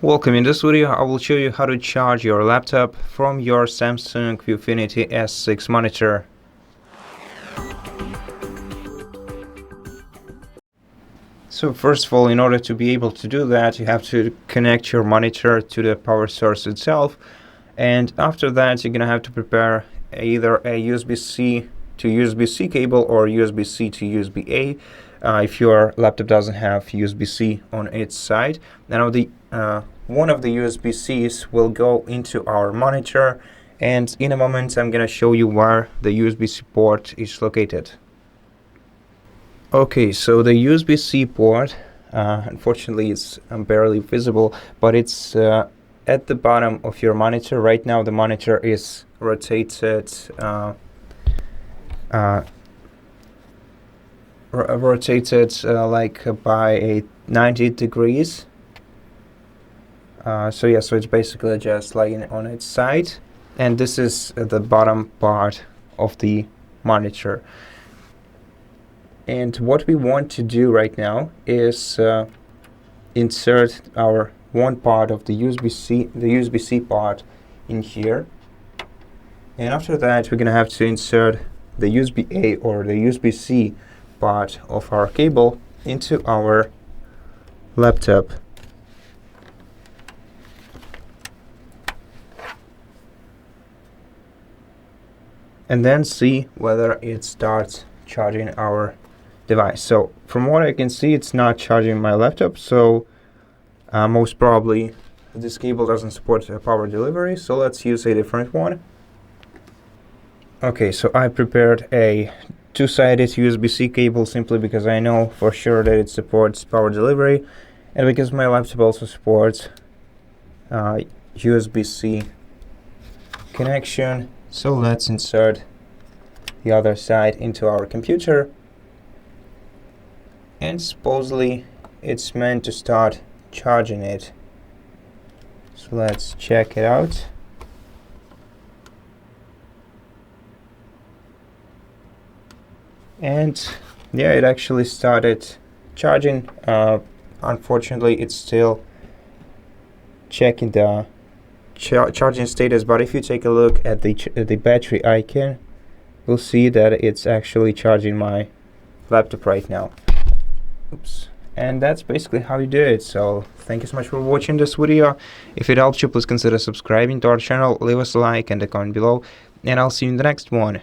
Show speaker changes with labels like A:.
A: Welcome. In this video, I will show you how to charge your laptop from your Samsung ViewFinity S6 monitor. So first of all, in order to be able to do that, you have to connect your monitor to the power source itself. And after that, you're going to have to prepare either a USB-C to USB-C cable or USB-C to USB-A if your laptop doesn't have USB-C on its side. Now one of the USB-Cs will go into our monitor, and in a moment I'm going to show you where the USB-C port is located. Okay, so the USB-C port, unfortunately it's barely visible, but it's at the bottom of your monitor. Right now the monitor is rotated like by 90 degrees. So it's basically just lying on its side, and this is the bottom part of the monitor. And what we want to do right now is insert our one part of the USB-C part in here, and after that we're gonna have to insert the USB-A or the USB-C part of our cable into our laptop. And then see whether it starts charging our device. So from what I can see, it's not charging my laptop, so most probably this cable doesn't support power delivery, so let's use a different one. Okay, so I prepared a two-sided USB-C cable simply because I know for sure that it supports power delivery, and because my laptop also supports USB-C connection. So let's insert the other side into our computer, and supposedly it's meant to start charging it. So let's check it out. And yeah, it actually started charging. Unfortunately, it's still checking the charging status, but if you take a look at the battery icon, you'll see that it's actually charging my laptop right now. Oops. And that's basically how you do it. So thank you so much for watching this video. If it helped you, please consider subscribing to our channel, leave us a like and a comment below, and I'll see you in the next one.